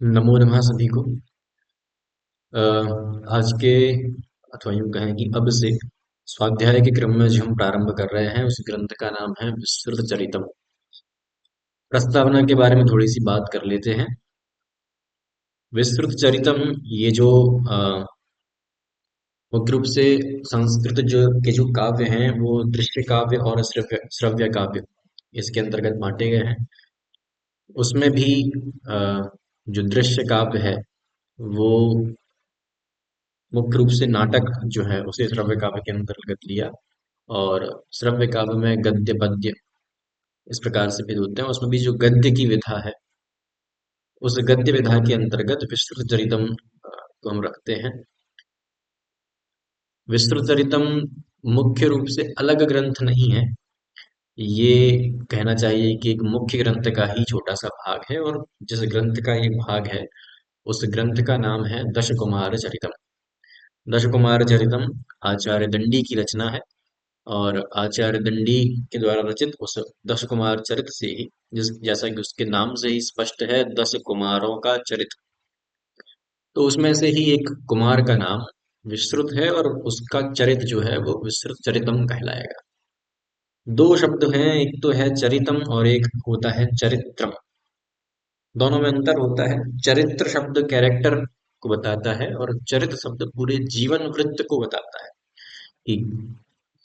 नमो नमः सभी को। अ, आज के अथवा यूं कहें कि अब से स्वाध्याय के क्रम में जो हम प्रारंभ कर रहे हैं उस ग्रंथ का नाम है विस्तृत चरितम। प्रस्तावना के बारे में थोड़ी सी बात कर लेते हैं। विस्तृत चरितम ये जो अ, मुख्य रूप से संस्कृत जो काव्य हैं वो दृश्य काव्य और श्रव्य श्रव्य काव्य इसके अंतर्गत बांटे गए हैं। उसमें भी अ, जो दृश्य काव्य है वो मुख्य रूप से नाटक जो है उसे श्रव्य काव्य के अंतर्गत लिया। और श्रव्य काव्य में गद्य पद्य इस प्रकार से भेद होते हैं। उसमें भी जो गद्य की विधा है उस गद्य विधा के अंतर्गत विस्तृत चरितम को हम रखते हैं। विस्तृत चरितम मुख्य रूप से अलग ग्रंथ नहीं है। ये कहना चाहिए कि एक मुख्य ग्रंथ का ही छोटा सा भाग है, और जिस ग्रंथ का ये भाग है उस ग्रंथ का नाम है दश कुमार चरितम। दश कुमार चरितम आचार्य दंडी की रचना है, और आचार्य दंडी के द्वारा रचित उस दश कुमार चरित से ही, जिस जैसा कि उसके नाम से ही स्पष्ट है, 10 कुमारों का चरित। तो उसमें से ही एक कुमार का नाम विस्तृत है और उसका चरित जो है वो विस्तृत चरितम कहलाएगा। दो शब्द हैं, एक तो है चरितम और एक होता है चरित्रम। दोनों में अंतर होता है। चरित्र शब्द कैरेक्टर को बताता है और चरित शब्द पूरे जीवन वृत्त को बताता है कि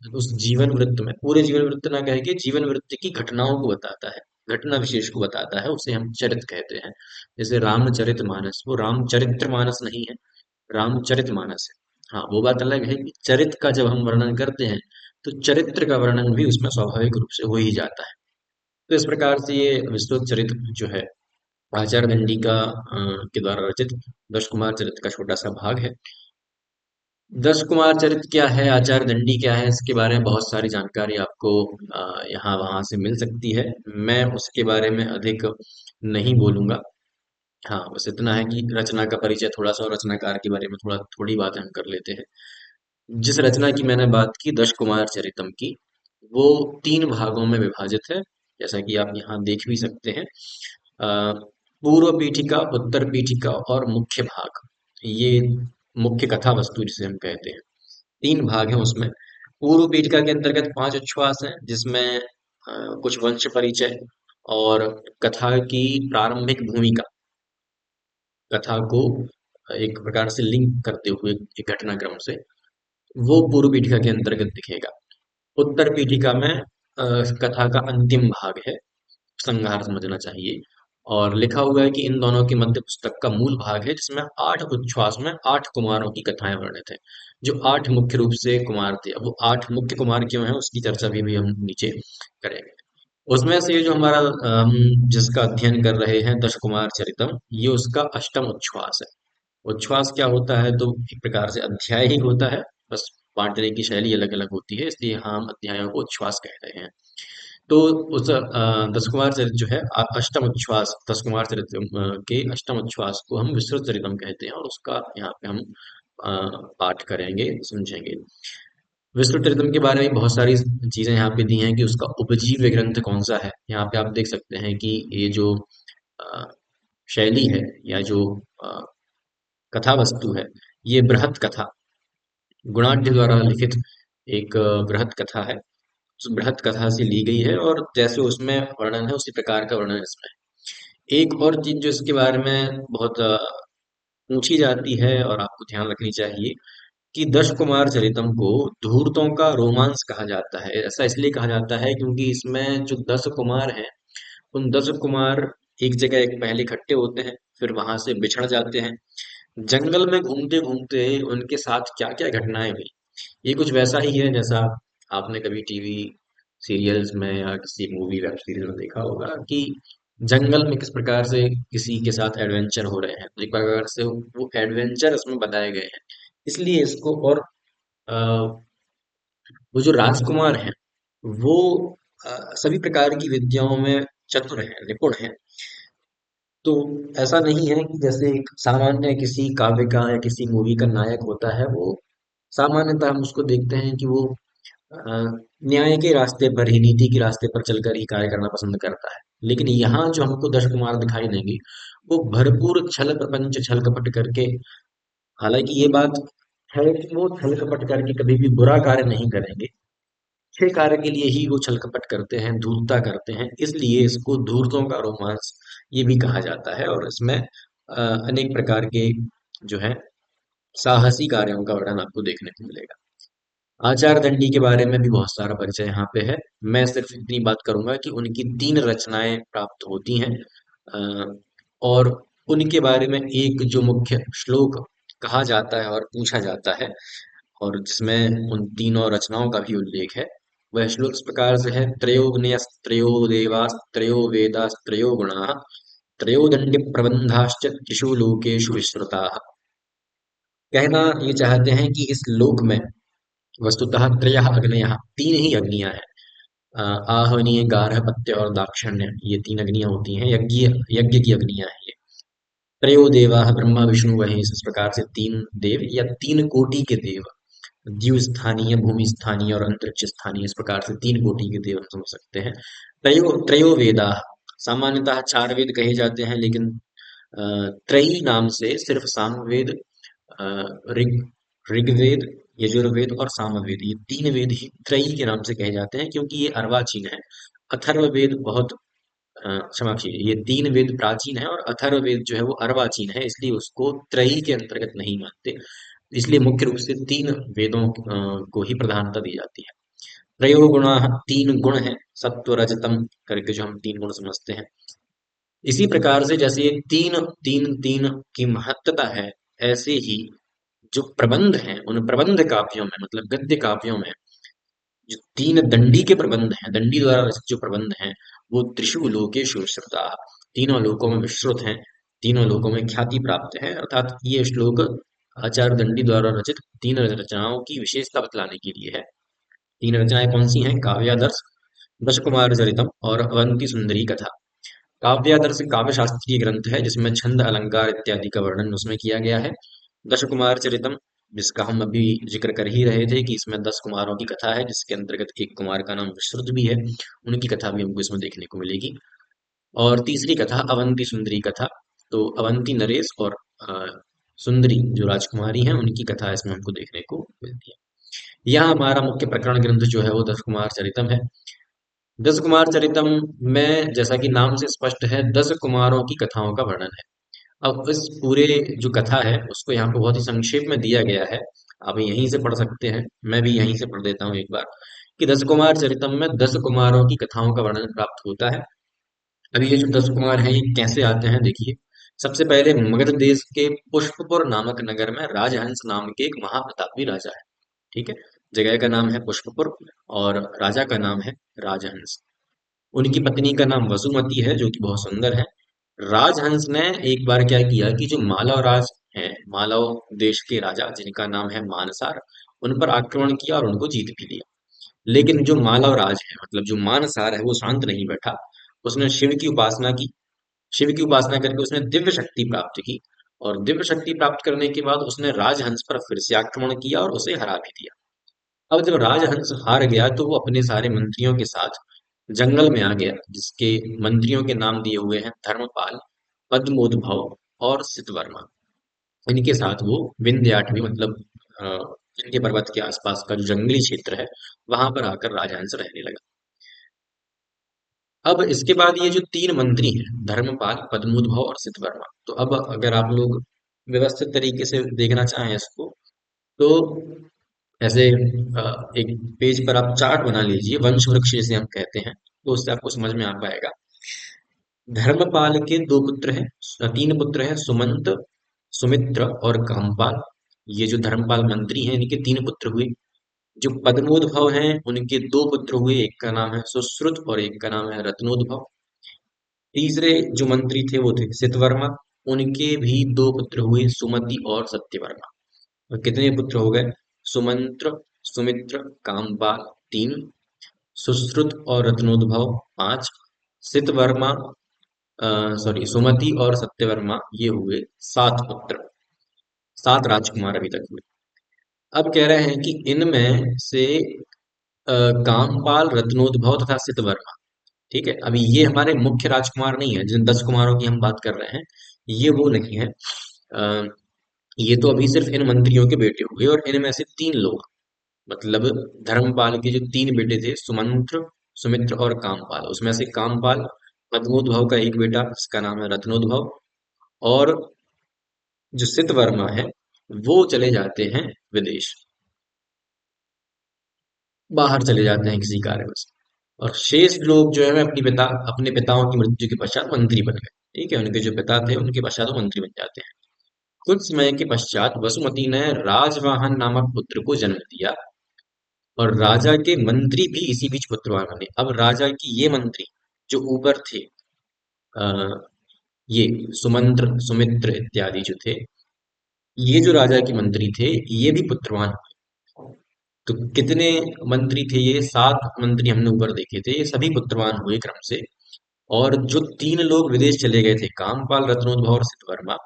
उस जीवन वृत्त में, पूरे जीवन वृत्त ना कह के जीवन वृत्त की घटनाओं को बताता है, घटना विशेष को बताता है, उसे हम चरित कहते हैं। जैसे रामचरित मानस, वो रामचरित्र मानस नहीं है, रामचरित मानस है। हाँ, वो बात अलग है कि चरित का जब हम वर्णन करते हैं तो चरित्र का वर्णन भी उसमें स्वाभाविक रूप से हो ही जाता है। तो इस प्रकार से ये विस्तृत चरित जो है आचार्य दंडी का के द्वारा रचित दश कुमार चरित का छोटा सा भाग है। दश कुमार चरित क्या है, आचार्य दंडी क्या है, इसके बारे में बहुत सारी जानकारी आपको यहाँ वहाँ से मिल सकती है। मैं उसके बारे में अधिक नहीं बोलूंगा। हाँ, बस इतना है कि रचना का परिचय थोड़ा सा और रचनाकार के बारे में थोड़ी बातें हम कर लेते हैं। जिस रचना की मैंने बात की दश कुमार चरितम की, वो 3 भागों में विभाजित है, जैसा कि आप यहाँ देख भी सकते हैं। पूर्व पीठिका, उत्तर पीठिका और मुख्य भाग, ये मुख्य कथा वस्तु जिसे हम कहते हैं। 3 भाग हैं उसमें। पूर्व पीठिका के अंतर्गत 5 उच्छ्वास हैं, जिसमें कुछ वंश परिचय और कथा की प्रारंभिक भूमिका, कथा को एक प्रकार से लिंक करते हुए एक घटनाक्रम से, वो पूर्व पीठिका के अंतर्गत दिखेगा। उत्तर पीठिका में कथा का अंतिम भाग है, संहार समझना चाहिए। और लिखा हुआ है कि इन दोनों के मध्य पुस्तक का मूल भाग है, जिसमें 8 उच्छ्वास में 8 कुमारों की कथाएं वर्णित है। जो 8 मुख्य रूप से कुमार थे, अब वो 8 मुख्य कुमार क्यों हैं उसकी चर्चा भी हम नीचे करेंगे। उसमें से ये जो हमारा हम जिसका अध्ययन कर रहे हैं दश कुमार चरितम, ये उसका अष्टम उच्छ्वास है। उच्छ्वास क्या होता है, तो एक प्रकार से अध्याय ही होता है, बस बांटने की शैली अलग अलग होती है, इसलिए हम अध्यायों को उच्छ्वास कह रहे हैं। तो उस दस कुमार चरित जो है अष्टम उच्छ्वास, दस कुमार चरित के अष्टम उच्छ्वास को हम विस्तृत चरितम कहते हैं, और उसका यहाँ पे हम अ, पाठ करेंगे, समझेंगे। विस्तृत चरितम के बारे में बहुत सारी चीजें यहाँ पे दी हैं कि उसका उपजीव्य ग्रंथ कौन सा है। यहाँ पे आप देख सकते हैं कि ये जो अ, शैली है या जो अ, कथा वस्तु है, ये बृहत कथा, गुणाढ्य द्वारा लिखित एक बृहत कथा है। उस बृहत कथा से ली गई है, और जैसे उसमें वर्णन है उसी प्रकार का वर्णन इसमें है। एक और चीज जो इसके बारे में बहुत पूछी जाती है और आपको ध्यान रखनी चाहिए कि दश कुमार चरितम को धूर्तों का रोमांस कहा जाता है। ऐसा इसलिए कहा जाता है क्योंकि इसमें जो 10 कुमार हैं, उन 10 कुमार एक जगह एक पहले इकट्ठे होते हैं, फिर वहां से बिछड़ जाते हैं। जंगल में घूमते घूमते उनके साथ क्या क्या घटनाएं हुई, ये कुछ वैसा ही है जैसा आपने कभी टीवी सीरियल्स में या किसी मूवी वेब सीरीज में देखा होगा कि जंगल में किस प्रकार से किसी के साथ एडवेंचर हो रहे हैं, तो एक प्रकार से वो एडवेंचर इसमें बताए गए हैं। इसलिए इसको, और वो जो राजकुमार हैं वो सभी प्रकार की विद्याओं में चतुर हैं, निपुण हैं। तो ऐसा नहीं है कि जैसे एक सामान्य किसी काव्य का या किसी मूवी का नायक होता है, वो सामान्यतः हम उसको देखते हैं कि वो अ, न्याय के रास्ते पर ही, नीति के रास्ते पर चलकर ही कार्य करना पसंद करता है। लेकिन यहाँ जो हमको दश कुमार दिखाई देंगे वो भरपूर छल प्रपंच छल कपट करके, हालांकि ये बात है कि वो छल कपट करके कभी भी बुरा कार्य नहीं करेंगे, अच्छे कार्य के लिए ही वो छल कपट करते हैं, धूर्तता करते हैं, इसलिए इसको धूर्तों का रोमांस ये भी कहा जाता है। और इसमें अनेक प्रकार के जो है साहसी कार्यों का वर्णन आपको देखने को मिलेगा। आचार दंडी के बारे में भी बहुत सारा परिचय यहाँ पे है। मैं सिर्फ इतनी बात करूंगा कि उनकी 3 रचनाएं प्राप्त होती हैं, अ, और उनके बारे में एक जो मुख्य श्लोक कहा जाता है और पूछा जाता है, और जिसमें उन तीनों रचनाओं का भी उल्लेख है, वह श्लोक इस प्रकार से है: त्रयोग्नयस्त्रयो देवास्त्रयो वेदास्त्रयो गुणाः त्रयोदंडी प्रबंधाश्च त्रिषु लोकेषु विश्रुताः। कहना ये चाहते हैं कि इस लोक में वस्तुतः त्रयः अग्नयः, 3 ही अग्नियां हैं। आहवनीय, गार्हपत्य और दाक्षिण्य, ये 3 अग्नियां होती हैं, यज्ञ यज्ञ की अग्नियां हैं ये। त्रयो देवाः, ब्रह्मा विष्णु महेश, इस प्रकार से 3 देव या 3 कोटि के देव, द्यु स्थानीय, भूमि स्थानीय और अंतरिक्ष स्थानीय, इस प्रकार से 3 कोटि के देव हम समझ सकते हैं। त्रयो त्रयो वेदा, सामान्यतः 4 वेद कहे जाते हैं, लेकिन त्रयी नाम से सिर्फ सामवेद, अ, ऋग ऋग्वेद, यजुर्वेद और सामवेद, ये 3 वेद ही त्रयी के नाम से कहे जाते हैं, क्योंकि ये अर्वाचीन है। अथर्ववेद बहुत, क्षमा कीजिए, ये 3 वेद प्राचीन है और अथर्ववेद जो है वो अर्वाचीन है, इसलिए उसको त्रयी के अंतर्गत नहीं मानते। इसलिए मुख्य रूप से 3 वेदों को ही प्रधानता दी जाती है। त्रयो गुणा, 3 गुण हैं, सत्व रजतम करके जो हम 3 गुण समझते हैं। इसी प्रकार से जैसे ये तीन तीन तीन की महत्ता है, ऐसे ही जो प्रबंध हैं, उन प्रबंध काव्यों में, मतलब गद्य काव्यों में जो 3 दंडी के प्रबंध हैं, दंडी द्वारा रचित जो प्रबंध हैं, वो त्रिषु लोकेषु विश्रुता, तीनों लोकों में विश्रुत हैं, तीनों लोकों में ख्याति प्राप्त है। अर्थात ये श्लोक आचार्य दंडी द्वारा रचित 3 रचनाओं की विशेषता बतलाने के लिए है। 3 रचनाएं कौन सी हैं? काव्यादर्श, दशकुमार चरितम और अवंती सुंदरी कथा। काव्यादर्श काव्य शास्त्रीय ग्रंथ है, जिसमें छंद अलंकार इत्यादि का वर्णन उसमें किया गया है। दश कुमार चरितम, जिसका हम अभी जिक्र कर ही रहे थे कि इसमें 10 कुमारों की कथा है, जिसके अंतर्गत एक कुमार का नाम विश्रुत भी है, उनकी कथा भी हमको इसमें देखने को मिलेगी। और तीसरी कथा अवंती सुंदरी कथा, तो अवंती नरेश और अ, सुंदरी जो राजकुमारी हैं, उनकी कथा इसमें हमको देखने को मिलती है। यहाँ हमारा मुख्य प्रकरण ग्रंथ जो है वो 10 कुमार चरितम है। 10 कुमार चरितम में, जैसा कि नाम से स्पष्ट है, 10 कुमारों की कथाओं का वर्णन है। अब इस पूरे जो कथा है उसको यहाँ पे बहुत ही संक्षेप में दिया गया है, आप यहीं से पढ़ सकते हैं, मैं भी यहीं से पढ़ देता हूँ एक बार, कि 10 कुमार चरितम में 10 कुमारों की कथाओं का वर्णन प्राप्त होता है। अब ये जो 10 कुमार हैं, ये कैसे आते हैं, देखिए। सबसे पहले मगध देश के पुष्पपुर नामक नगर में राजहंस नाम के एक महाप्रतापी राजा है। ठीक है, जगह का नाम है पुष्पपुर और राजा का नाम है राजहंस। उनकी पत्नी का नाम वसुमती है, जो कि बहुत सुंदर है। राजहंस ने एक बार क्या किया कि जो मालव राज हैं, मालव देश के राजा जिनका नाम है मानसार, उन पर आक्रमण किया और उनको जीत भी लिया। लेकिन जो मालव राज है, मतलब जो मानसार है, वो शांत नहीं बैठा। उसने शिव की उपासना की। शिव की उपासना करके उसने दिव्य शक्ति प्राप्त की, और दिव्य शक्ति प्राप्त करने के बाद उसने राजहंस पर फिर से आक्रमण किया और उसे हरा भी दिया। अब जब राजहंस हार गया तो वो अपने सारे मंत्रियों के साथ जंगल में आ गया, जिसके मंत्रियों के नाम दिए हुए हैं धर्मपाल, पद्मोद्भव और सितवर्मा। इनके साथ वो विंध्याटवी, मतलब अ, विंध्य पर्वत के आसपास का जो जंगली क्षेत्र है, वहां पर आकर राजहंस रहने लगा। अब इसके बाद ये जो 3 मंत्री हैं, धर्मपाल, पद्मोद्भव और सितवर्मा, तो अब अगर आप लोग व्यवस्थित तरीके से देखना चाहें इसको, तो ऐसे एक पेज पर आप चार्ट बना लीजिए, वंश वृक्ष जिसे हम कहते हैं, तो उससे आपको समझ में आ पाएगा। धर्मपाल के 2 पुत्र हैं, 3 पुत्र हैं, सुमंत, सुमित्र और कामपाल। ये जो धर्मपाल मंत्री हैं, इनके 3 पुत्र हुए। जो पद्मोद्भव हैं, उनके 2 पुत्र हुए, एक का नाम है सुश्रुत और एक का नाम है रत्नोद्भव। तीसरे जो मंत्री थे वो थे सितवर्मा, उनके भी 2 पुत्र हुए, सुमति और सत्यवर्मा। और कितने पुत्र हो गए? सुमंत्र, सुमित्र, कामपाल 3, सुश्रुत और रत्नोद्भव 5, सितवर्मा, सॉरी, सुमति और सत्यवर्मा, ये हुए 7 पुत्र, 7 राजकुमार अभी तक हुए। अब कह रहे हैं कि इनमें से कामपाल, रत्नोद्भव तथा सितवर्मा, ठीक है, अभी ये हमारे मुख्य राजकुमार नहीं है, जिन 10 कुमारों की हम बात कर रहे हैं। ये वो नहीं है। ये तो अभी सिर्फ इन मंत्रियों के बेटे हुए और इनमें से तीन लोग, मतलब धर्मपाल के जो तीन बेटे थे, सुमंत्र, सुमित्र और कामपाल, उसमें से कामपाल पद्मोद्भव का एक बेटा जिसका नाम है रत्नोद्भव, और जो सितवर्मा है वो चले जाते हैं विदेश, बाहर चले जाते हैं किसी कारणवश। और शेष लोग जो है वह अपने पिताओं की मृत्यु के पश्चात मंत्री बन गए। ठीक है, उनके जो पिता थे उनके पश्चात वो मंत्री बन जाते हैं। कुछ समय के पश्चात वसुमती ने राजवाहन नामक पुत्र को जन्म दिया और राजा के मंत्री भी इसी बीच पुत्रवान बने। अब राजा की ये मंत्री जो ऊपर थे, आ, ये सुमंत्र, सुमित्र इत्यादि जो थे, ये जो राजा के मंत्री थे ये भी पुत्रवान हुए। तो कितने मंत्री थे ये? 7 मंत्री हमने ऊपर देखे थे, ये सभी पुत्रवान हुए क्रम से। और जो तीन लोग विदेश चले गए थे, कामपाल, रत्नोद्भव और सत्यवर्मा,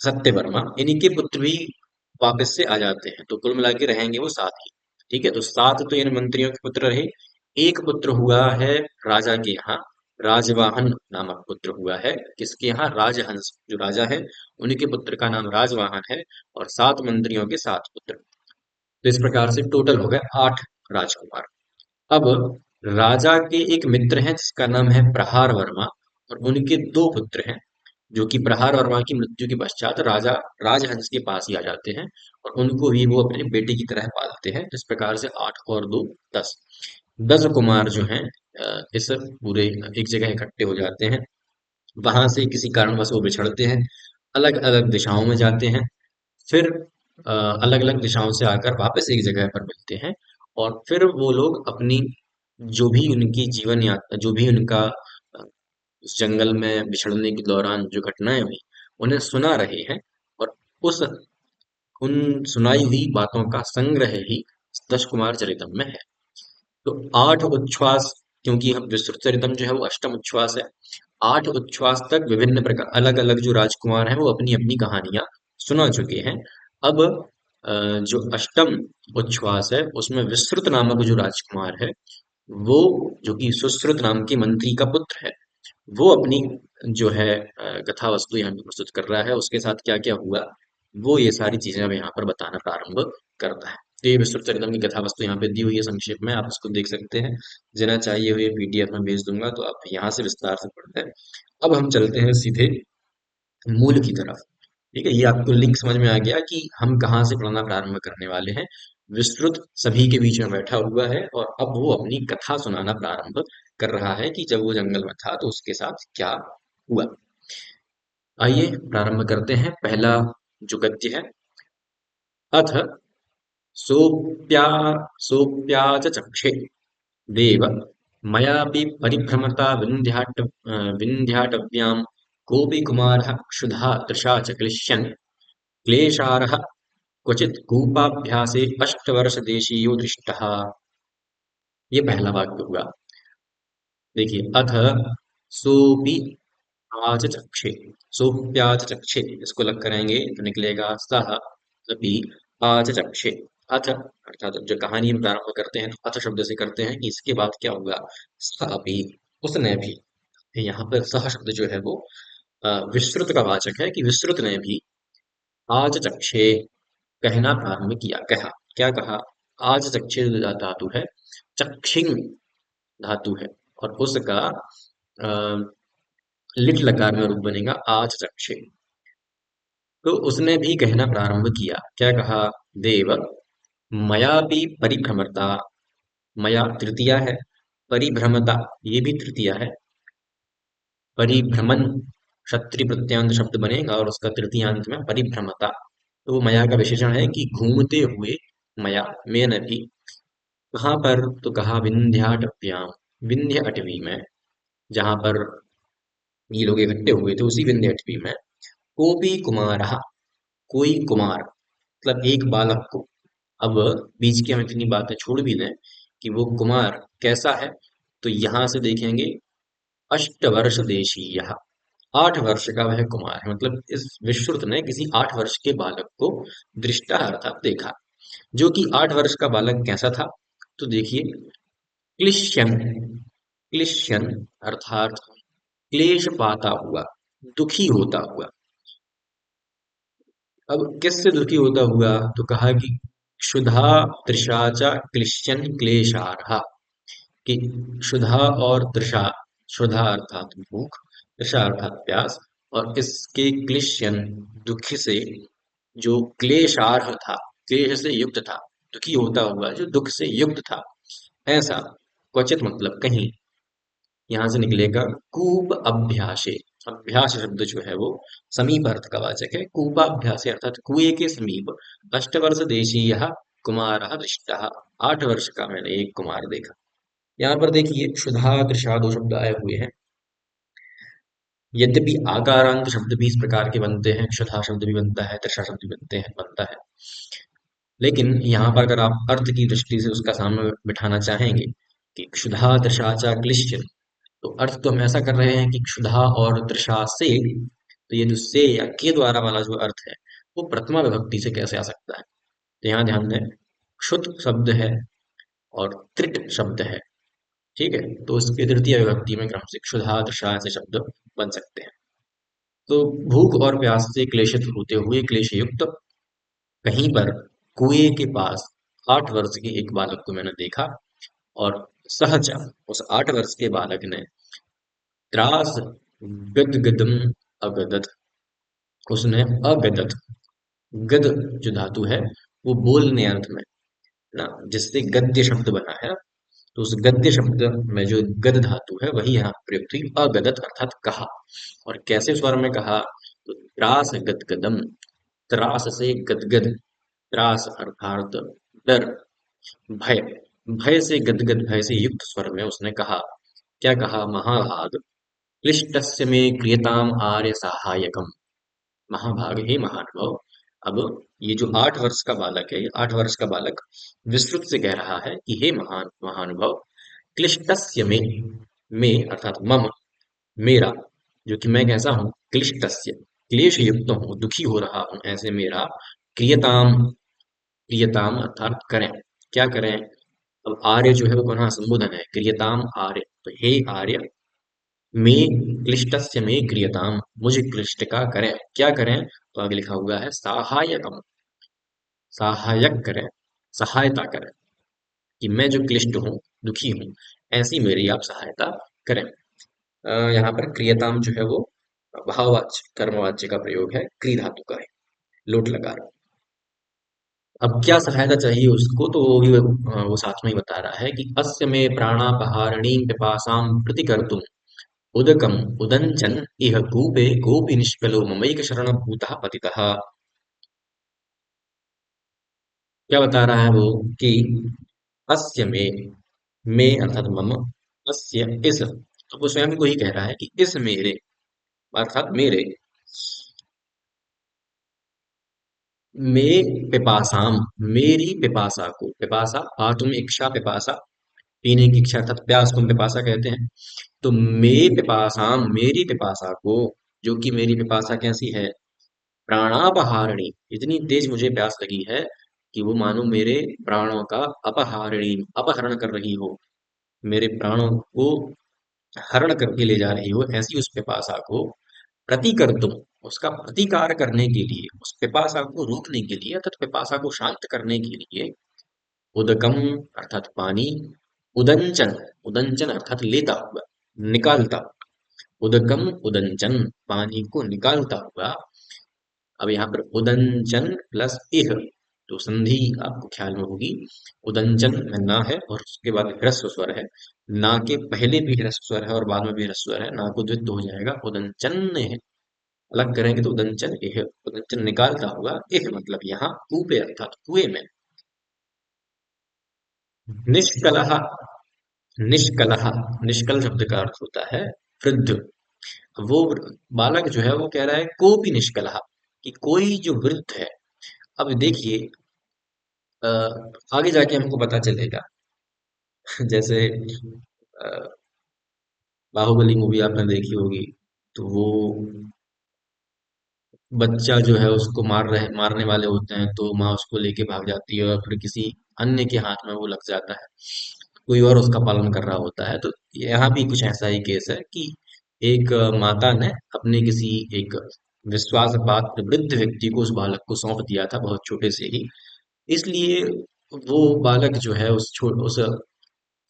सत्यवर्मा, इन्हीं के पुत्र भी वापस से आ जाते हैं, तो कुल मिला के रहेंगे वो 7 ही। ठीक है, तो 7 तो इन मंत्रियों के पुत्र रहे। एक पुत्र हुआ है राजा के यहाँ, राजवाहन नामक पुत्र हुआ है किसके यहाँ? राजहंस जो राजा है उन्हीं के पुत्र का नाम राजवाहन है। और 7 मंत्रियों के 7 पुत्र, तो इस प्रकार से टोटल हो गए 8 राजकुमार। अब राजा के एक मित्र हैं जिसका नाम है प्रहार वर्मा, और उनके 2 पुत्र हैं जो कि प्रहार वर्मा की मृत्यु के पश्चात राजा राजहंस के पास ही आ जाते हैं, और उनको भी वो अपने बेटे की तरह पालते हैं। इस प्रकार से 8 और 2 10, 10 कुमार जो हैं इस पूरे एक जगह इकट्ठे हो जाते हैं। वहां से किसी कारणवश वो बिछड़ते हैं, अलग अलग दिशाओं में जाते हैं, फिर अलग अलग दिशाओं से आकर वापस एक जगह पर मिलते हैं। और फिर वो लोग अपनी जो भी उनकी जीवन यात्रा, जो भी उनका अ, उस जंगल में बिछड़ने के दौरान जो घटनाएं हुई उन्हें सुना रहे हैं। और उस उन सुनाई हुई बातों का संग्रह ही 10 कुमार चरितम में है। तो 8 उच्छ्वास, क्योंकि हम विस्तृत चरितम जो है वो अष्टम उच्छ्वास है, 8 उच्छ्वास तक विभिन्न प्रकार अलग अलग जो राजकुमार हैं वो अपनी अपनी कहानियां सुना चुके हैं। अब जो अष्टम उच्छ्वास है उसमें विस्तृत नामक जो राजकुमार है, वो जो कि सुश्रुत नाम के मंत्री का पुत्र है, वो अपनी जो है कथा वस्तु यहाँ पे प्रस्तुत कर रहा है, उसके साथ क्या क्या हुआ वो ये सारी चीजें अब यहाँ पर बताना प्रारंभ करता है। तो ये विस्तृत चरितम की कथा वस्तु यहाँ पे दी हुई है संक्षेप में, आप इसको देख सकते हैं। जिन्हें चाहिए हुए पीडीएफ में भेज दूंगा, तो आप यहाँ से विस्तार से पढ़ते हैं। अब हम चलते हैं सीधे मूल की तरफ। ठीक है, ये आपको लिंक समझ में आ गया कि हम कहाँ से पढ़ना प्रारंभ करने वाले हैं। विस्तृत सभी के बीच में बैठा हुआ है और अब वो अपनी कथा सुनाना प्रारंभ कर रहा है कि जब वो जंगल में था तो उसके साथ क्या हुआ। आइए प्रारंभ करते हैं। पहला जो गद्य है, अथ सोप्या सोप्याचचक्षे देव मयापि परिभ्रमता विन्ध्याटव्यां कोऽपि कुमारः क्षुधा तृषा च क्लिश्यन् क्लेशारः क्वचित् कूपाभ्यासे अष्टवर्षदेशीयो दृष्टः। ये पहला वाक्य हुआ। देखिए, अथ सोपि आचचक्षे, सोप्याचचक्षे, इसको लग कराएंगे तो निकलेगा सह अपि आचचक्षे। अथ अर्थात जब कहानी में प्रारंभ करते हैं तो अथ शब्द से करते हैं कि इसके बाद क्या होगा? सह अपि, उसने भी। यहाँ पर सह शब्द जो है वो विस्तृत का वाचक है कि विस्तृत ने भी आज चक्षे, कहना प्रारंभ किया, कहा, क्या कहा? आज चक्षे धातु है, चक्षिंग धातु है, और उसका लिट लकार में रूप बनेगा आज चक्षे। तो उसने भी कहना प्रारंभ किया, क्या कहा? देव मया भी परिभ्रमता, मया तृतीया है, परिभ्रमता ये भी तृतीया है। परिभ्रमण क्षत्रिय प्रत्यांत शब्द बनेगा और उसका तृतीयांत में परिभ्रमता। तो वो मया का विशेषण है कि घूमते हुए मया, मैंने भी। कहाँ पर? तो कहा विंध्याटव्याम, विंध्य अटवी में, जहां पर ये लोग इकट्ठे हुए थे उसी विंध्य अटवी में। कोपी कुमार, कोई कुमार, मतलब एक बालक को। अब बीच की हम इतनी बातें छोड़ भी दें कि वो कुमार कैसा है, तो यहां से देखेंगे अष्टवर्ष देशीय, 8 वर्ष का वह कुमार है। मतलब इस विश्रुत ने किसी 8 वर्ष के बालक को दृष्टा अर्थात देखा। जो कि 8 वर्ष का बालक कैसा था? तो देखिए, क्लिश्यन, क्लिश्यन अर्थात क्लेश पाता हुआ, दुखी होता हुआ। अब किससे दुखी होता हुआ? तो कहा कि क्षुधा तृषा च क्लिश्चन क्लेशारहा, कि क्षुधा और तृषा, क्षुधा अर्थात भूख, तृषा अर्थात प्यास, और इसके क्लिश्यन दुख से, जो क्लेशार्ह था, क्लेश से युक्त था, दुखी होता हुआ जो दुख से युक्त था, ऐसा क्वचित मतलब कहीं, यहां से निकलेगा कूप अभ्यासे। अभ्यास शब्द जो है वो समीप अर्थ का वाचक है। कूपाभ्यासे अर्थात कुएं के समीप अष्टवर्ष देशीय कुमार दृष्टा, 8 वर्ष का मैंने एक कुमार देखा। यहाँ पर देखिए क्षुधा तृषा दो शब्द आए हुए हैं। यद्यपि आकारांत शब्द भी इस प्रकार के बनते हैं, क्षुधा शब्द भी बनता है, तृषा शब्द भी बनता है, लेकिन यहाँ पर अगर आप अर्थ की दृष्टि से उसका सामने बिठाना चाहेंगे कि क्षुधा तृषा च क्लिश्चन, तो अर्थ तो हम ऐसा कर रहे हैं कि क्षुधा और तृषा से, तो ये जो से या के द्वारा वाला जो अर्थ है वो प्रथमा विभक्ति से कैसे आ सकता है? तो यहाँ ध्यान दें, क्षुत शब्द है और त्रिट शब्द है, ठीक है, तो उसके तृतीय विभक्ति में क्रम से क्षुधा तृषा ऐसे शब्द बन सकते हैं। तो भूख और प्यास से क्लेशित होते हुए क्लेश युक्त कहीं पर कुएं के पास 8 वर्ष के एक बालक को मैंने देखा, और सहजा उस 8 वर्ष के बालक ने त्रास गदगदम अगदत, उसने अगदत, गद जो धातु है वो बोलने अर्थ में ना, जिससे गद्य शब्द बना है, तो उस गद्य शब्द में जो गद धातु है वही यहाँ प्रयुक्त हुई, अगदत अर्थात कहा। और कैसे स्वर में कहा? तो त्रास गदगदम, त्रास से गदगद, त्रास अर्थात डर, भय, भय से गदगद, भय से युक्त स्वर में उसने कहा। क्या कहा? महाभाग क्लिष्टस्य मे क्रियताम आर्य सहायकम, महाभाग हे महानुभाव। अब ये जो 8 वर्ष का बालक है, ये 8 वर्ष का बालक विस्तृत से कह रहा है कि हे महानुभाव, क्लिष्टस्य में अर्थात मम, मेरा, जो कि मैं कैसा हूँ, क्लिष्टस्य क्लेश युक्त हूँ, दुखी हो रहा हूँ, ऐसे मेरा क्रियताम, क्रियताम अर्थात करें, क्या करें? अब आर्य जो है वो कौन संबोधन है, क्रियताम आर्य, तो हे आर्य, में क्लिष्टस्य में क्रियताम, मुझे क्लिष्ट का करें, क्या करें? तो आगे लिखा हुआ है सहायकम, सहायक करें, सहायता करें, कि मैं जो क्लिष्ट हूँ, दुखी हूँ, ऐसी मेरी आप सहायता करें। यहाँ पर क्रियताम जो है वो भाववाच्य कर्मवाच्य का प्रयोग है, क्री धातु का है, लोट लगा रहा। अब क्या सहायता चाहिए उसको, तो वो भी वो साथ में ही बता रहा है कि अस्य में प्राणापहारिणी पिपासाम प्रतिकर्तुम उदकम उदंचन इह कूपे कोपि निष्कलो ममैक शरण भूतः पतितः। क्या बता रहा है वो कि अस्य में अर्थात मम, अस्य इस, तो वो स्वयं को ही कह रहा है कि इस मेरे, अर्थात मेरे, में पिपासाम, मेरी पिपासा को, पिपासा पातुम इच्छा पिपासा, पीने की इच्छा अर्थात प्यास को हम पिपासा कहते हैं। तो मे पिपासाम, मेरी पिपासा को, जो कि मेरी पिपासा कैसी है, प्राणापहारिणी, इतनी तेज मुझे प्यास लगी है कि वो मानो मेरे प्राणों का अपहारिणी, अपहरण कर रही हो, मेरे प्राणों को हरण करके ले जा रही हो, ऐसी उस पिपासा को प्रतिकर्तुम, उसका प्रतिकार करने के लिए, उस पिपासा को रोकने के लिए अर्थात पिपासा को शांत करने के लिए, उदकम अर्थात पानी, उदंचन, उदंचन अर्थात लेता हुआ, निकालता, उदकम उदंचन, पानी को निकालता हुआ। अब यहाँ पर उदंचन प्लस इह, तो संधि आपको ख्याल में होगी, उदंचन में ना है और उसके बाद ह्रस्व स्वर है, ना के पहले भी ह्रस्व स्वर है और बाद में भी ह्रस्व स्वर है, ना को द्वित्व हो जाएगा, उदंचन है, अलग करेंगे तो उदंचन इह, उदंचन निकालता हुआ, इह मतलब यहाँ कूपे अर्थात कुएं में। निष्कलह, निष्कलह, निष्कल शब्द का अर्थ होता है वृद्ध। वो बालक जो है वो कह रहा है कोपी निष्कलह, कि कोई जो वृद्ध है। अब देखिए अ, आगे जाके हमको पता चलेगा जैसे अ, बाहुबली मूवी आपने देखी होगी, तो वो बच्चा जो है उसको मारने वाले होते हैं, तो माँ उसको लेके भाग जाती है और फिर किसी अन्य के हाथ में वो लग जाता है, कोई और उसका पालन कर रहा होता है। तो यहाँ भी कुछ ऐसा ही केस है कि एक माता ने अपने किसी एक विश्वास पात्र वृद्ध व्यक्ति को उस बालक को सौंप दिया था बहुत छोटे से ही। इसलिए वो बालक जो है उस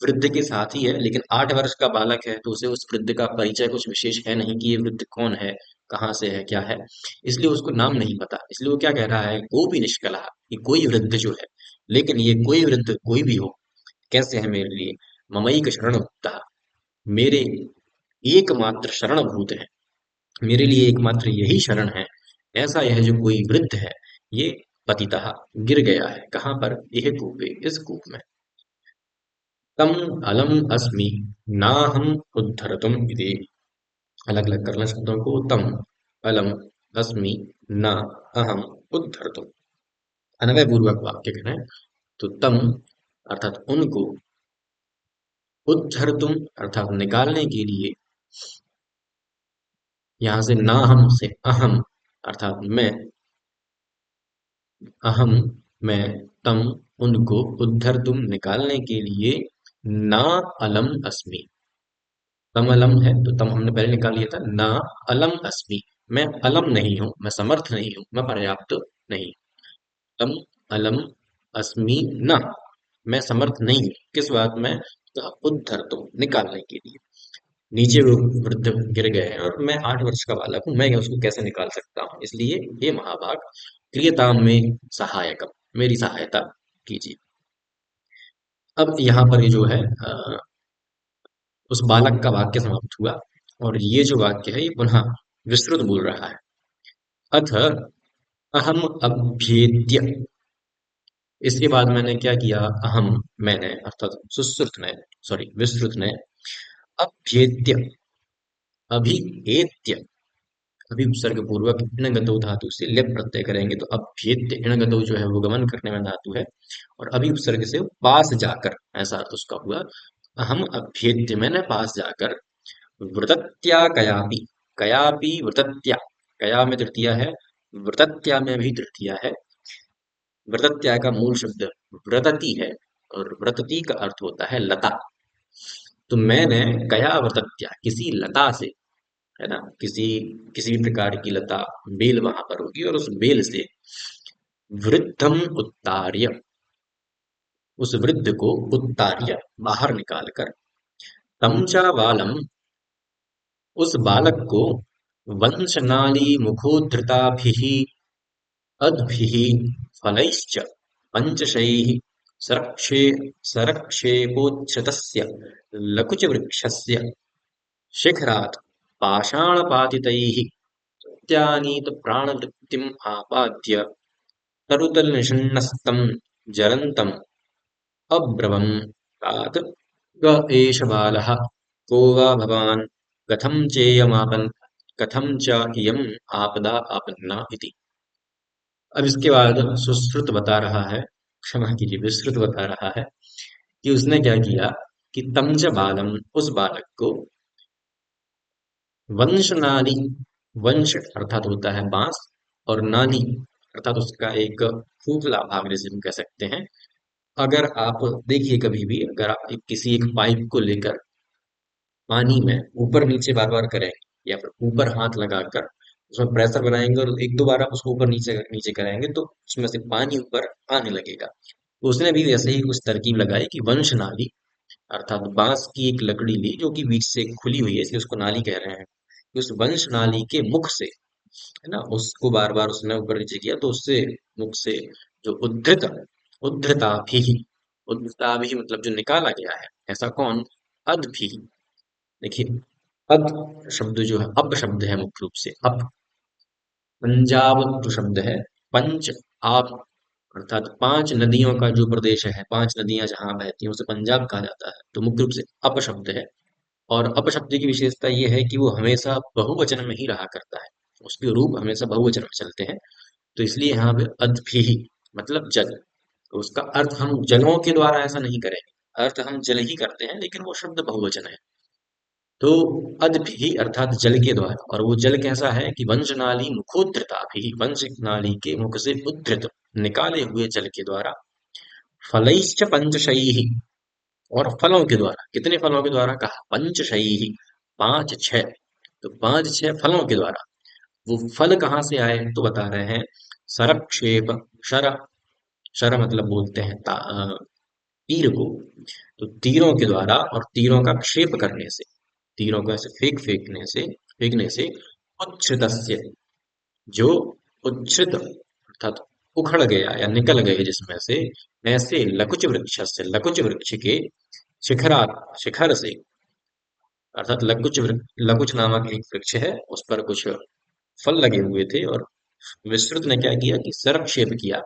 वृद्ध के साथ ही है, लेकिन 8 वर्ष का बालक है तो उसे उस वृद्ध का परिचय कुछ विशेष है नहीं कि ये वृद्ध कौन है, कहाँ से है, क्या है। इसलिए उसको नाम नहीं पता। इसलिए वो क्या कह रहा है, वो भी निष्कला कि कोई वृद्ध जो है, लेकिन ये कोई वृद्ध कोई भी हो कैसे है मेरे लिए, ममैक शरण मुक्ता, मेरे एकमात्र शरणभूत है, मेरे लिए एकमात्र यही शरण है। ऐसा यह जो कोई वृद्ध है, ये पतितः गिर गया है। कहाँ पर, यह कूपे, इस कूप में। तम अलम अस्मि नाहम उद्धरतुम इति। अलग अलग करना शब्दों को। तम अलम अस्मि न अहम उद्धरतुम, अन्वय पूर्वक वाक्य कहना है। तो तम अर्थात उनको, उद्धरतुम अर्थात निकालने के लिए, यहाँ से ना हम से अहम अर्थात मैं, अहम मैं, तम उनको, उद्धरतुम निकालने के लिए, ना अलम अस्मि, तम अलम है तो तम हमने पहले निकाल लिया था। ना अलम अस्मि, मैं अलम नहीं हूं, मैं समर्थ नहीं हूं, मैं पर्याप्त नहीं। तम अलम अस्मि न, मैं समर्थ नहीं हूं किस बात में, तो उद्धर तुम निकालने के लिए। नीचे वो वृद्ध गिर गए हैं और मैं 8 वर्ष का बालक हूं, मैं उसको कैसे निकाल सकता हूँ। इसलिए हे महाभाग, क्रियताम में सहायकम, मेरी सहायता कीजिए। अब यहाँ पर ये जो है उस बालक का वाक्य समाप्त हुआ। और ये जो वाक्य है ये पुनः विस्तृत बोल रहा है। अथ अहम अभ्येद्य, इसके बाद मैंने क्या किया, अहम मैंने अर्थात सुश्रुत ने, सॉरी विस्तृत ने, अभ्येद्य अभिएद्य, अभी उपसर्ग पूर्वक इणगतौ धातु से लेप प्रत्यय करेंगे तो अभ्येद्य, इणगतौ जो है वो गमन करने में धातु है, और अभी उपसर्ग से पास जाकर, ऐसा अर्थ उसका हुआ। अहम अभ्येद्य, मैंने पास जाकर, वृतत्या कयापि, कयापि वृतत्या, कया में तृतीया है, वृतत्या में भी तृतीया है। वृतत्या का मूल शब्द व्रतति है, और व्रतति का अर्थ होता है लता। तो मैंने कया वृतत्या, किसी लता से, है ना, किसी किसी भी प्रकार की लता, बेल वहां पर होगी, और उस बेल से वृद्धम उत्तार्य, उस वृद्ध को उत्तार्य बाहर निकालकर, तमचा बालम, उस बालक को, वंशनाली मुखोद्धृताभिः अद्भिः फलैश्च पंचशैः सरक्षे सरक्षेपोच्छ्रितस्य लकुचवृक्षस्य शिखरात् पाषाणपातितैः प्रत्यानीतप्राणवृत्तिम् आपाद्य तरुतलनिषण्णस्तं ज्वलन्तम् अब्रवम्, तात क एष बालः, को वा भवान्, कथं चेयमापन्, कथं च इयम् आपदा आपन्ना इति। अब इसके बाद सुश्रुत बता रहा है, क्षमा कीजिए विस्तृत बता रहा है कि उसने क्या किया, कि तमच बालम, उस बालक को, वंश नाली, वंश अर्थात होता है बांस, और नाली अर्थात उसका एक खोखला भाग जिसे हम कह सकते हैं। अगर आप देखिए कभी भी, अगर आप किसी एक पाइप को लेकर पानी में ऊपर नीचे बार बार करेंगे, या फिर ऊपर हाथ लगाकर उसमें प्रेशर बनाएंगे और एक दो बार आप उसको ऊपर नीचे नीचे कराएंगे तो उसमें से पानी ऊपर आने लगेगा। तो उसने भी वैसे ही कुछ तरकीब लगाई कि वंश नाली अर्थात बांस की एक लकड़ी ली जो कि बीच से खुली हुई है, इसलिए उसको नाली कह रहे हैं। कि उस वंश नाली के मुख से, है ना, उसको बार बार उसने ऊपर नीचे किया तो उससे मुख से जो उद्धृत, उद्धृता भी, उद्धृता भी मतलब जो निकाला गया है, ऐसा कौन, अद भी। देखिए अद शब्द जो है, अप शब्द है मुख्य रूप से, अप। पंजाब जो शब्द है, पंच आप अर्थात 5 नदियों का जो प्रदेश है, 5 नदियां जहां बहती हैं उसे पंजाब कहा जाता है, तो मुख्य रूप से अप शब्द है। और अप शब्द की विशेषता ये है कि वो हमेशा बहुवचन में ही रहा करता है, उसके रूप हमेशा बहुवचन में चलते हैं। तो इसलिए यहाँ पे अद्भि मतलब जल, तो उसका अर्थ हम जलों के द्वारा ऐसा नहीं करेंगे, अर्थ हम जल ही करते हैं, लेकिन वो शब्द बहुवचन है। तो अद्भि अर्थात जल के द्वारा, और वो जल कैसा है कि वंश नाली मुखोद्धृता भी, वंश नाली के मुख से उद्धृत निकाले हुए जल के द्वारा, फलैश्च पंचशैः, और फलों के द्वारा, कितने फलों के द्वारा कहा, पंचशैः 5 6, तो 5-6 फलों के द्वारा। वो फल कहाँ से आए तो बता रहे हैं, सरक्षेप, शर, शर मतलब बोलते हैं तीर को। तो तीरों के द्वारा और तीरों का क्षेप करने से, तीरों को ऐसे फेंकने से उच्छ्रितस्य, जो उच्छ्रित अर्थात उखड़ गया या निकल गए जिसमें से, ऐसे लकुच वृक्ष से, लकुच वृक्ष के शिखरा, शिखर से, अर्थात लकुच नामक एक वृक्ष है, उस पर कुछ फल लगे हुए थे और विस्तृत ने क्या किया कि सरक्षेप किया,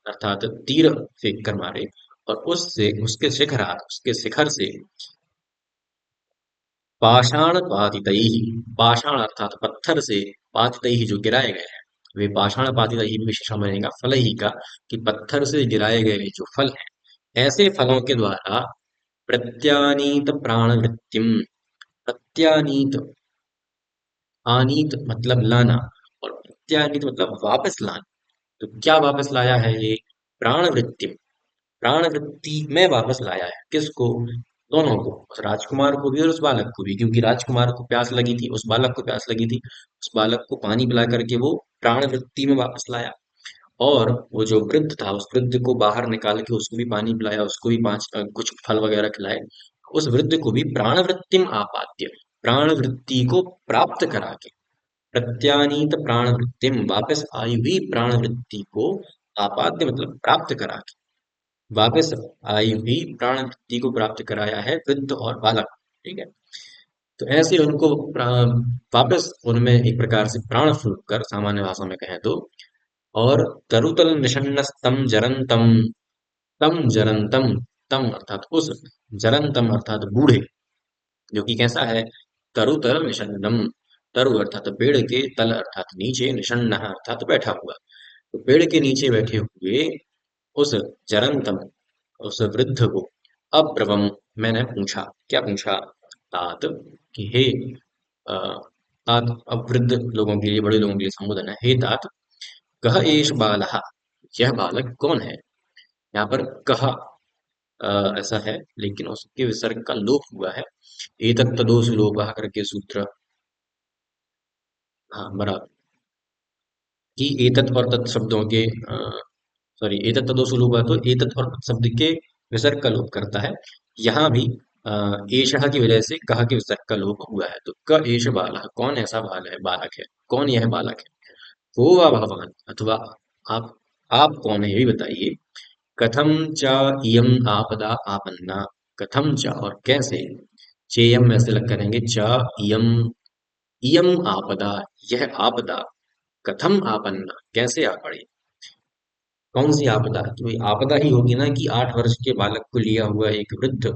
अर्थात तीर फेंक कर मारे, और उससे उसके शिखरात, उसके शिखर से पाषाण पातितैः, पाषाण अर्थात पत्थर से, पातितैः जो गिराए गए हैं, वे पाषाण पातितैः में विशेषण बनेगा फलैः का, कि पत्थर से गिराए गए जो फल हैं, ऐसे फलों के द्वारा प्रत्यानीत प्राणवृत्तिम, प्रत्यानीत, आनीत मतलब लाना, और प्रत्यानीत मतलब वापस लाना। तो क्या वापस लाया है ये, प्राणवृत्ति, प्राणवृत्ति में वापस लाया है, किसको, दोनों को, उस राजकुमार को भी और उस बालक को भी, क्योंकि राजकुमार को प्यास लगी थी, उस बालक को प्यास लगी थी, उस बालक को पानी पिला करके वो प्राणवृत्ति में वापस लाया, और वो जो वृद्ध था उस वृद्ध को बाहर निकाल के उसको भी पानी पिलाया, उसको भी कुछ फल वगैरह खिलाए, उस वृद्ध को भी प्राणवृत्तिम आपाद्य, प्राणवृत्ति को प्राप्त करा के, प्रत्यानीत प्राणवृत्तिम वापस आई हुई प्राणवृत्ति को, आपाद्य मतलब प्राप्त करा के, वापस आई हुई प्राणवृत्ति को प्राप्त कराया है वृद्ध और बालक। ठीक है, तो ऐसे उनको वापस उनमें एक प्रकार से प्राण फूंक कर, सामान्य भाषा में कहें तो, और तरुतल निषण्णस्तम जरंतम, तम जरंतम, तम अर्थात उस, जरंतम अर्थात बूढ़े, जो कि कैसा है, तरुतल निषण्णम, तरु अर्थात पेड़ के, तल अर्थात नीचे, निषण्ण अर्थात बैठा हुआ, तो पेड़ के नीचे बैठे हुए उस जरंतम, उस वृद्ध को, अब्रवम मैंने पूछा, क्या पूछा, तात, कि हे, अ, तात अब वृद्ध लोगों के लिए, बड़े लोगों के लिए संबोधन है, हे तात, कह एष बालः, यह बालक कौन है। यहाँ पर कह ऐसा है, लेकिन उसके विसर्ग का लोप हुआ है, एतत् तदोष लोपः करके सूत्र, हाँ बराबर, कि एतत् और तत् शब्दों के, सॉरी एतत् तदोष लोप है तो एतत् और तत् शब्द के विसर्ग का लोप करता है, यहाँ भी एषः की वजह से कहा के विसर्ग का लोप हुआ है, तो क एष बालः, कौन ऐसा बाल है, बालक है, कौन यह बालक है, को वा भगवान, अथवा आप आप कौन है ये भी बताइए, कथम च इयम आपदा आपन्ना, कथम च और कैसे, चेयम ऐसे लग करेंगे, च इयम, इयम आपदा, यह आपदा, कथम आपन्ना कैसे आ पड़ी, कौन सी आपदा, तो ये आपदा ही होगी ना, कि 8 वर्ष के बालक को लिया हुआ एक वृद्ध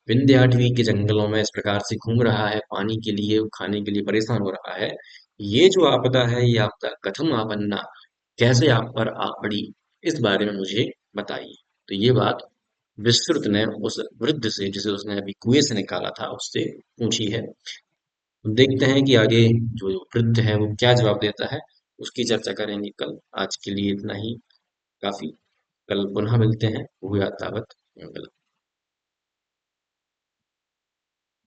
विंध्याटवी के जंगलों में इस प्रकार से घूम रहा है, पानी के लिए, खाने के लिए परेशान हो रहा है, ये जो आपदा है, ये आपदा कथम आपन्ना, कैसे आप पर आ पड़ी, इस बारे में मुझे बताइए। तो ये बात विस्तृत ने उस वृद्ध से, जिसे उसने अभी कुएं से निकाला था, उससे पूछी है। देखते हैं कि आगे जो वृद्ध है वो क्या जवाब देता है, उसकी चर्चा करेंगे कल। आज के लिए इतना ही काफी, कल पुनः मिलते हैं, हुआ तावत मंगलम।